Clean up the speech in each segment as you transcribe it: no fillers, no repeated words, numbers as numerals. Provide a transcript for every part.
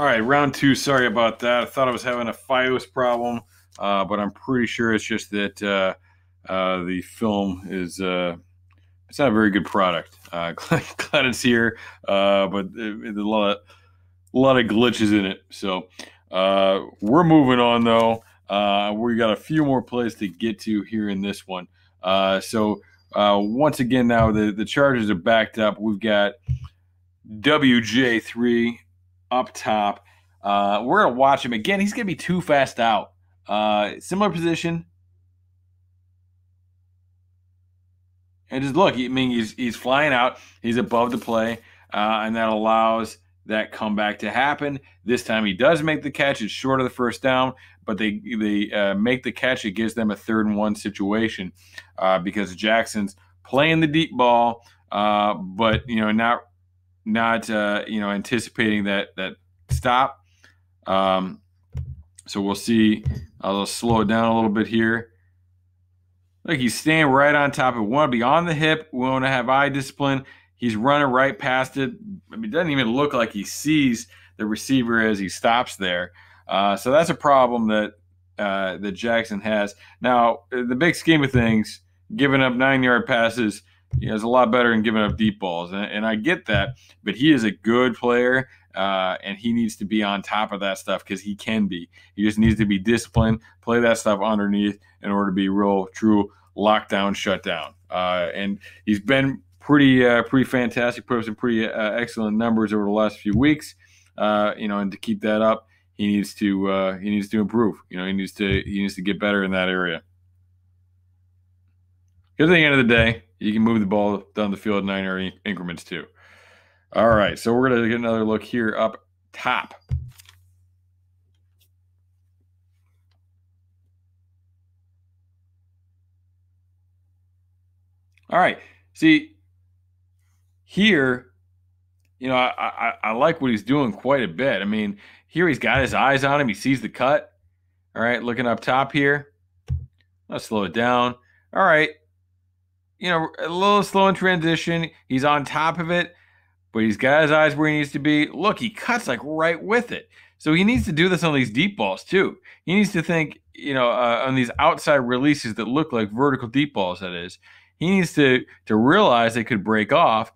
All right, round two. Sorry about that. I thought I was having a FiOS problem, but I'm pretty sure it's just that the film is it's not a very good product. Glad it's here, but there's a lot of glitches in it. So we're moving on though. We got a few more plays to get to here in this one. Once again, now the Chargers are backed up. We've got WJ3 up top. We're gonna watch him again. He's gonna be too fast out. Similar position, and just look. I mean, he's flying out. He's above the play, and that allows that comeback to happen. This time he does make the catch. It's short of the first down, but they make the catch. It gives them a 3rd and 1 situation because Jackson's playing the deep ball, but not anticipating that stop. So we'll see. I'll slow it down a little bit here. Like he's staying right on top of it. We want to be on the hip. We want to have eye discipline. He's running right past it. I mean, it doesn't even look like he sees the receiver as he stops there. So that's a problem that Jackson has. Now, the big scheme of things, giving up 9-yard passes is a lot better than giving up deep balls. And I get that, but he is a good player. And he needs to be on top of that stuff because he can be. He just needs to be disciplined, play that stuff underneath in order to be real, true lockdown, shutdown. And he's been pretty fantastic, put up some pretty excellent numbers over the last few weeks. And to keep that up, he needs to improve. He needs to get better in that area. Because at the end of the day, you can move the ball down the field in 9-yard increments too. All right, so we're going to get another look here up top. All right, see, here, I like what he's doing quite a bit. I mean, here he's got his eyes on him. He sees the cut. All right, looking up top here. Let's slow it down. All right, a little slow in transition. He's on top of it. But he's got his eyes where he needs to be. Look, he cuts like right with it. So he needs to do this on these deep balls too. He needs to think, on these outside releases that look like vertical deep balls, that is. He needs to realize they could break off,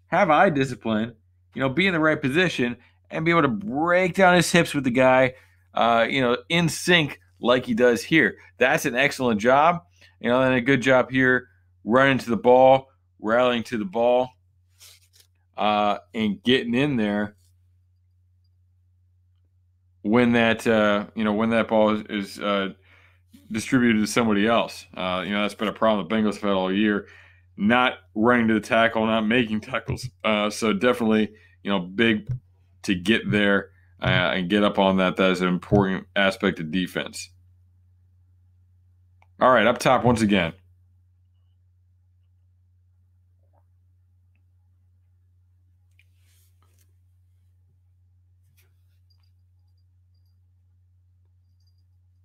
have eye discipline, be in the right position, and be able to break down his hips with the guy, in sync like he does here. That's an excellent job. And a good job here, running to the ball, rallying to the ball. And getting in there when that ball is distributed to somebody else. That's been a problem the Bengals have had all year, not running to the tackle, not making tackles. So definitely, big to get there and get up on that. That is an important aspect of defense. All right, up top once again.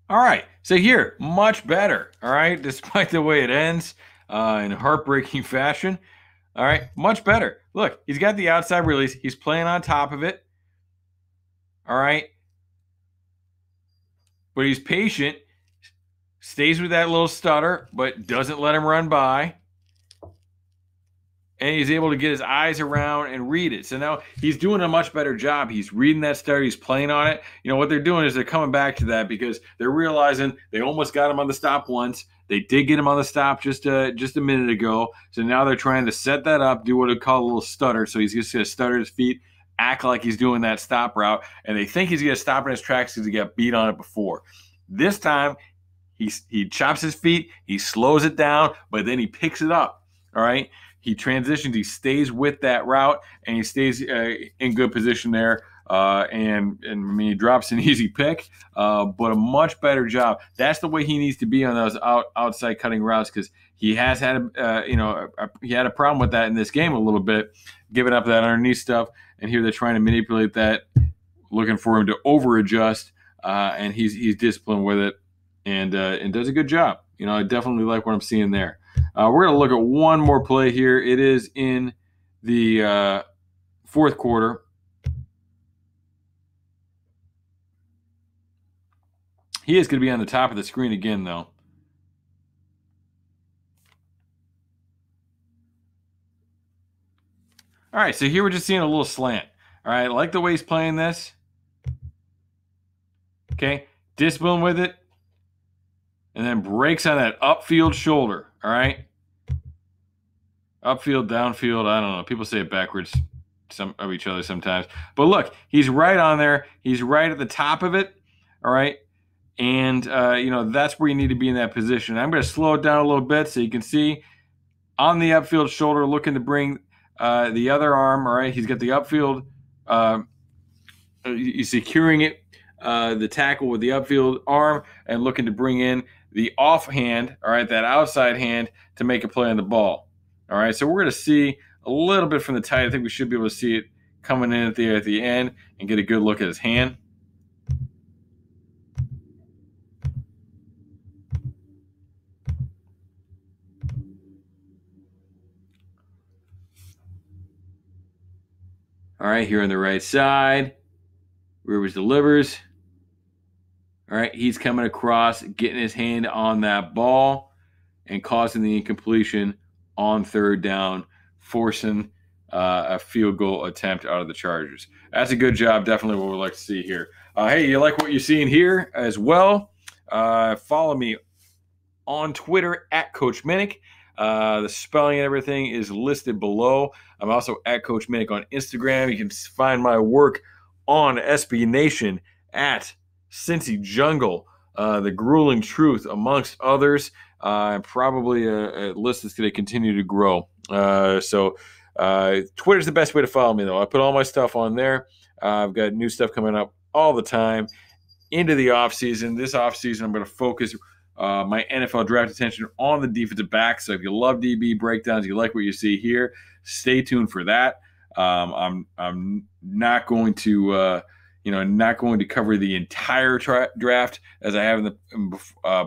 All right, so here, much better. All right, despite the way it ends in heartbreaking fashion. All right, much better. Look, he's got the outside release. He's playing on top of it. All right, but he's patient, stays with that little stutter, but doesn't let him run by. And he's able to get his eyes around and read it. So now he's doing a much better job. He's reading that stutter. He's playing on it. What they're doing is they're coming back to that because they're realizing they almost got him on the stop once. They did get him on the stop just a minute ago. So now they're trying to set that up, do what they call a little stutter. So he's just going to stutter his feet, act like he's doing that stop route. And they think he's going to stop in his tracks because he got beat on it before. This time, he chops his feet. He slows it down, but then he picks it up. All right. He transitions, he stays with that route, and he stays in good position there. And I mean, he drops an easy pick, but a much better job. That's the way he needs to be on those outside cutting routes because he has had he had a problem with that in this game a little bit, giving up that underneath stuff. And here they're trying to manipulate that, looking for him to over adjust, and he's disciplined with it and does a good job. I definitely like what I'm seeing there. We're going to look at one more play here. It is in the fourth quarter. He is going to be on the top of the screen again, though. All right, so here we're just seeing a little slant. All right, I like the way he's playing this. Okay, discipline with it. And then breaks on that upfield shoulder. All right. Upfield, downfield. I don't know. People say it backwards some of each other sometimes. But look, he's right on there. He's right at the top of it. All right. And, that's where you need to be in that position. I'm going to slow it down a little bit so you can see on the upfield shoulder looking to bring the other arm. All right. He's got the upfield. He's securing it, the tackle with the upfield arm and looking to bring in the offhand, all right, that outside hand to make a play on the ball. All right, so we're going to see a little bit from the tight. I think we should be able to see it coming in at the end and get a good look at his hand. All right, here on the right side, Rivers delivers. All right, he's coming across, getting his hand on that ball and causing the incompletion on third down, forcing a field goal attempt out of the Chargers. That's a good job. Definitely what we'd like to see here. Hey, you like what you're seeing here as well? Follow me on Twitter at Coach Minnick. The spelling and everything is listed below. I'm also at Coach Minnick on Instagram. You can find my work on SB Nation at Cincy Jungle, The Grueling Truth, amongst others. Probably a list that's going to continue to grow. So Twitter's the best way to follow me, though. I put all my stuff on there. I've got new stuff coming up all the time into the offseason. This offseason, I'm going to focus my NFL draft attention on the defensive back. So if you love DB breakdowns, you like what you see here, stay tuned for that. I'm not going to not going to cover the entire draft as I have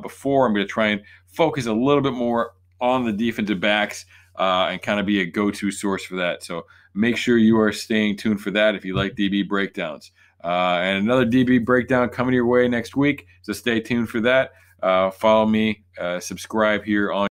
before. I'm going to try and focus a little bit more on the defensive backs and kind of be a go-to source for that. So make sure you are staying tuned for that if you like DB breakdowns. And another DB breakdown coming your way next week, so stay tuned for that. Follow me, subscribe here on